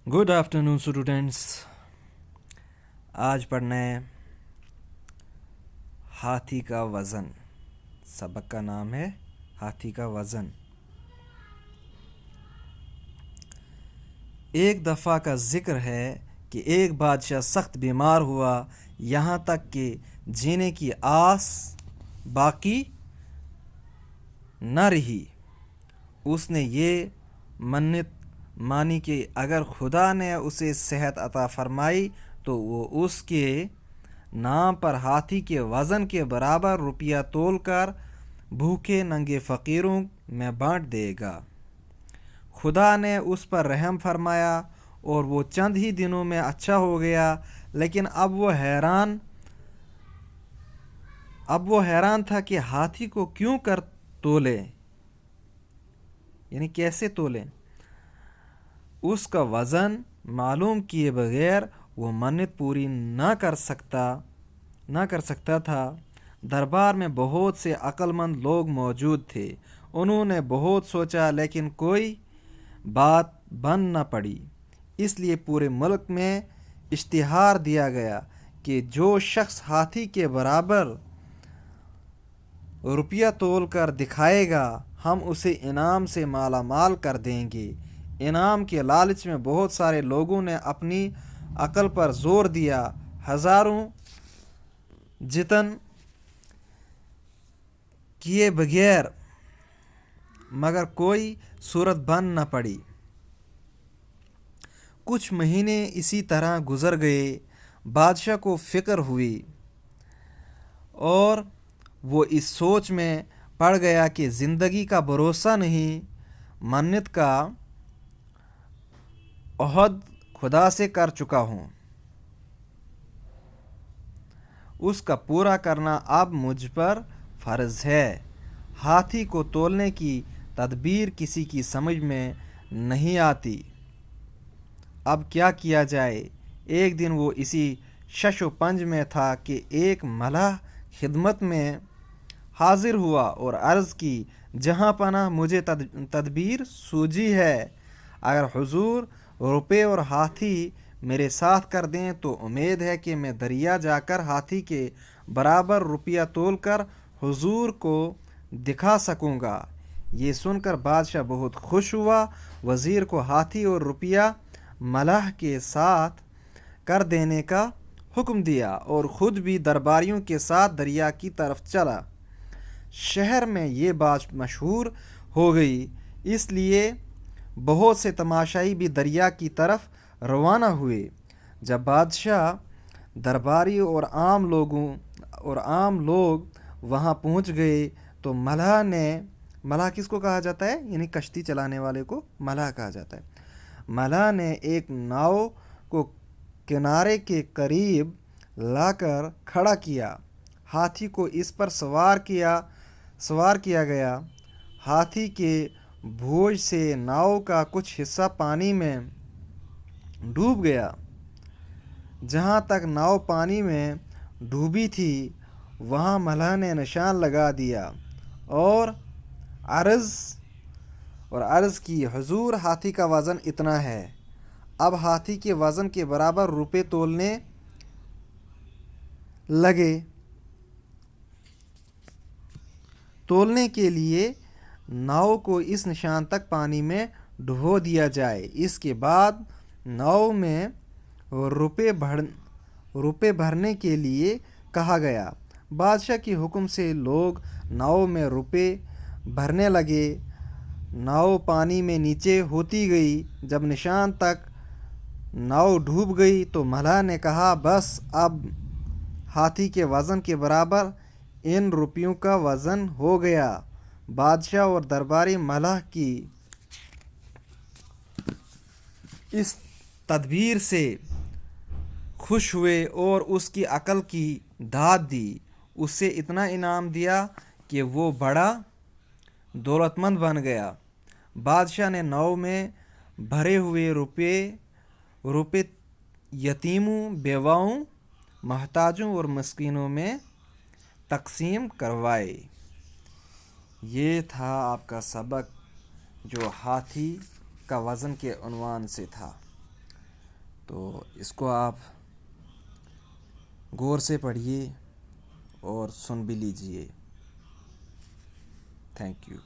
Good afternoon students. आज पढ़ना है हाथी का वज़न। सबक का नाम है हाथी का वज़न। एक दफ़ा का ज़िक्र है कि एक बादशाह सख्त बीमार हुआ, यहाँ तक कि जीने की आस बाकी न रही। उसने ये मन्नत मानी कि अगर खुदा ने उसे सेहत अता फरमाई तो वो उसके नाम पर हाथी के वज़न के बराबर रुपया तोलकर भूखे नंगे फ़कीरों में बांट देगा। खुदा ने उस पर रहम फरमाया और वो चंद ही दिनों में अच्छा हो गया। लेकिन अब वो हैरान था कि हाथी को क्यों कर तोले, यानी कैसे तोले। उसका वज़न मालूम किए बगैर वो मन्नत पूरी ना कर सकता था। दरबार में बहुत से अक्लमंद लोग मौजूद थे। उन्होंने बहुत सोचा लेकिन कोई बात बन न पड़ी। इसलिए पूरे मुल्क में इश्तिहार दिया गया कि जो शख्स हाथी के बराबर रुपया तोल कर दिखाएगा, हम उसे इनाम से माला माल कर देंगे। इनाम के लालच में बहुत सारे लोगों ने अपनी अकल पर जोर दिया। हज़ारों जितन किए बगैर मगर कोई सूरत बन न पड़ी। कुछ महीने इसी तरह गुजर गए। बादशाह को फिक्र हुई और वो इस सोच में पड़ गया कि ज़िंदगी का भरोसा नहीं। मन्नत का अहद खुदा से कर चुका हूँ, उसका पूरा करना अब मुझ पर फ़र्ज़ है। हाथी को तोलने की तदबीर किसी की समझ में नहीं आती। अब क्या किया जाए। एक दिन वो इसी शशो पंज में था कि एक मलाह खिदमत में हाजिर हुआ और अर्ज़ की, जहाँ पनाह मुझे तदबीर सूझी है। अगर हुजूर रुपये और हाथी मेरे साथ कर दें तो उम्मीद है कि मैं दरिया जाकर हाथी के बराबर रुपया तोलकर हुजूर को दिखा सकूँगा। ये सुनकर बादशाह बहुत खुश हुआ। वज़ीर को हाथी और रुपया मलाह के साथ कर देने का हुक्म दिया और ख़ुद भी दरबारियों के साथ दरिया की तरफ चला। शहर में ये बात मशहूर हो गई, इसलिए बहुत से तमाशाई भी दरिया की तरफ रवाना हुए। जब बादशाह, दरबारी और आम लोग वहाँ पहुँच गए तो मलाह किसको कहा जाता है, यानी कश्ती चलाने वाले को मलाह कहा जाता है। मलाह ने एक नाव को किनारे के करीब लाकर खड़ा किया। हाथी को इस पर सवार किया गया। हाथी के बोझ से नाव का कुछ हिस्सा पानी में डूब गया। जहाँ तक नाव पानी में डूबी थी वहाँ मलाह ने निशान लगा दिया और अर्ज़ की, हुजूर हाथी का वज़न इतना है। अब हाथी के वज़न के बराबर रुपये तोलने लगे। तोलने के लिए नाव को इस निशान तक पानी में डुबो दिया जाए। इसके बाद नाव में रुपये भरने के लिए कहा गया। बादशाह के हुक्म से लोग नाव में रुपये भरने लगे। नाव पानी में नीचे होती गई। जब निशान तक नाव डूब गई तो मलाह ने कहा, बस अब हाथी के वज़न के बराबर इन रुपयों का वज़न हो गया। बादशाह और दरबारी मलाह की इस तदबीर से खुश हुए और उसकी अकल की दाद दी। उसे इतना इनाम दिया कि वो बड़ा दौलतमंद बन गया। बादशाह ने नाव में भरे हुए रुपये यतीमों, बेवाओं, महताजों और मस्कीनों में तकसीम करवाए। ये था आपका सबक जो हाथी का वज़न के उन्वान से था। اس کو آپ غور سے پڑھیے اور سن بھی لیجیے. Thank you.